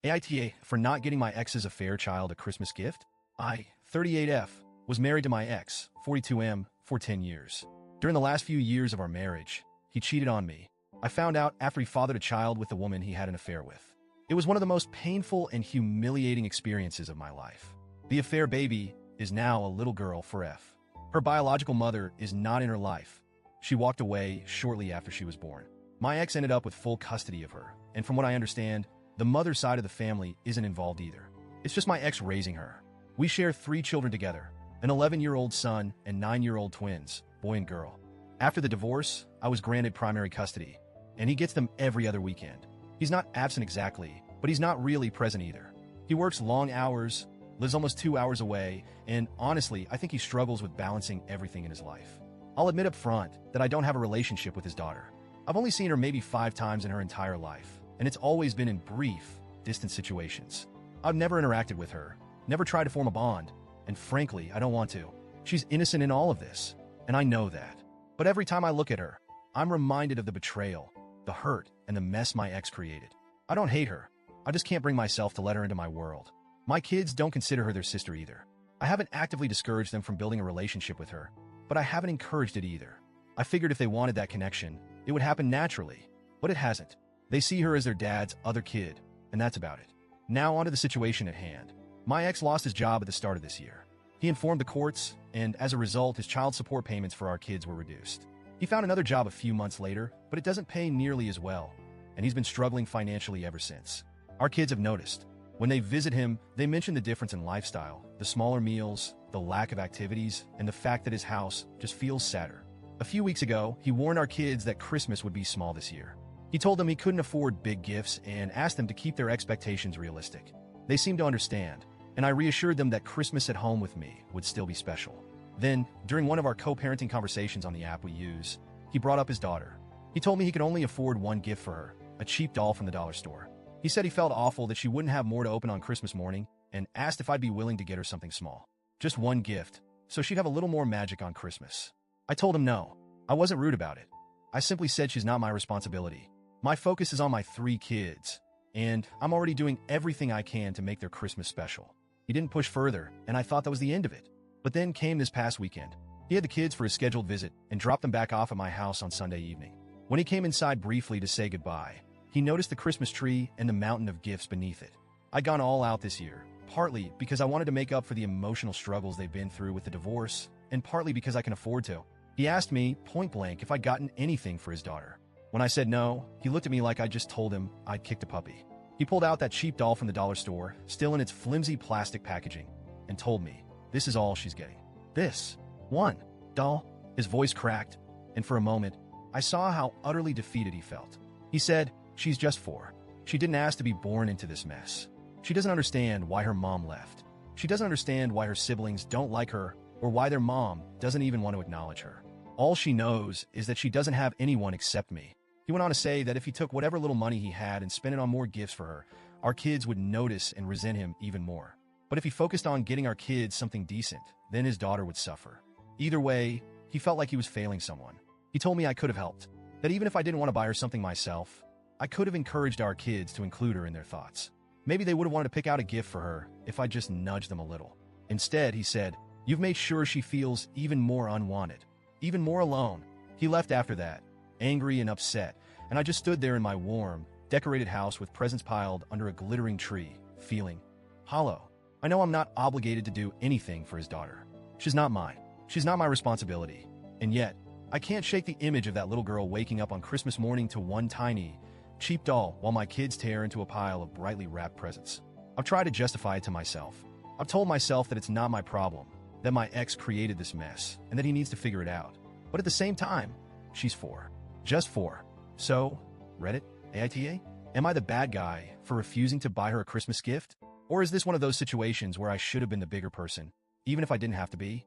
AITA for not getting my ex's affair child a Christmas gift? I, 38F, was married to my ex, 42M, for 10 years. During the last few years of our marriage, he cheated on me. I found out after he fathered a child with the woman he had an affair with. It was one of the most painful and humiliating experiences of my life. The affair baby is now a little girl for F. Her biological mother is not in her life. She walked away shortly after she was born. My ex ended up with full custody of her, and from what I understand, the mother side of the family isn't involved either. It's just my ex raising her. We share 3 children together, an 11-year-old son and 9-year-old twins, boy and girl. After the divorce, I was granted primary custody, and he gets them every other weekend. He's not absent exactly, but he's not really present either. He works long hours, lives almost 2 hours away, and honestly, I think he struggles with balancing everything in his life. I'll admit up front that I don't have a relationship with his daughter. I've only seen her maybe 5 times in her entire life, and it's always been in brief, distant situations. I've never interacted with her, never tried to form a bond, and frankly, I don't want to. She's innocent in all of this, and I know that. But every time I look at her, I'm reminded of the betrayal, the hurt, and the mess my ex created. I don't hate her. I just can't bring myself to let her into my world. My kids don't consider her their sister either. I haven't actively discouraged them from building a relationship with her, but I haven't encouraged it either. I figured if they wanted that connection, it would happen naturally, but it hasn't. They see her as their dad's other kid, and that's about it. Now onto the situation at hand. My ex lost his job at the start of this year. He informed the courts, and as a result, his child support payments for our kids were reduced. He found another job a few months later, but it doesn't pay nearly as well, and he's been struggling financially ever since. Our kids have noticed. When they visit him, they mention the difference in lifestyle, the smaller meals, the lack of activities, and the fact that his house just feels sadder. A few weeks ago, he warned our kids that Christmas would be small this year. He told them he couldn't afford big gifts and asked them to keep their expectations realistic. They seemed to understand, and I reassured them that Christmas at home with me would still be special. Then, during one of our co-parenting conversations on the app we use, he brought up his daughter. He told me he could only afford one gift for her, a cheap doll from the dollar store. He said he felt awful that she wouldn't have more to open on Christmas morning and asked if I'd be willing to get her something small. Just one gift, so she'd have a little more magic on Christmas. I told him no. I wasn't rude about it. I simply said she's not my responsibility. My focus is on my 3 kids, and I'm already doing everything I can to make their Christmas special. He didn't push further, and I thought that was the end of it. But then came this past weekend. He had the kids for his scheduled visit and dropped them back off at my house on Sunday evening. When he came inside briefly to say goodbye, he noticed the Christmas tree and the mountain of gifts beneath it. I'd gone all out this year, partly because I wanted to make up for the emotional struggles they've been through with the divorce, and partly because I can afford to. He asked me, point blank, if I'd gotten anything for his daughter. When I said no, he looked at me like I just told him I'd kicked a puppy. He pulled out that cheap doll from the dollar store, still in its flimsy plastic packaging, and told me, this is all she's getting. This one doll. His voice cracked, and for a moment, I saw how utterly defeated he felt. He said, she's just 4. She didn't ask to be born into this mess. She doesn't understand why her mom left. She doesn't understand why her siblings don't like her or why their mom doesn't even want to acknowledge her. All she knows is that she doesn't have anyone except me. He went on to say that if he took whatever little money he had and spent it on more gifts for her, our kids would notice and resent him even more. But if he focused on getting our kids something decent, then his daughter would suffer. Either way, he felt like he was failing someone. He told me I could have helped, that even if I didn't want to buy her something myself, I could have encouraged our kids to include her in their thoughts. Maybe they would have wanted to pick out a gift for her if I just nudged them a little. Instead, he said, you've made sure she feels even more unwanted, even more alone. He left after that, angry and upset, and I just stood there in my warm, decorated house with presents piled under a glittering tree, feeling hollow. I know I'm not obligated to do anything for his daughter. She's not mine. She's not my responsibility. And yet, I can't shake the image of that little girl waking up on Christmas morning to one tiny, cheap doll while my kids tear into a pile of brightly wrapped presents. I've tried to justify it to myself. I've told myself that it's not my problem, that my ex created this mess, and that he needs to figure it out. But at the same time, she's 4. Just 4. So, Reddit, AITA? Am I the bad guy for refusing to buy her a Christmas gift? Or is this one of those situations where I should have been the bigger person, even if I didn't have to be?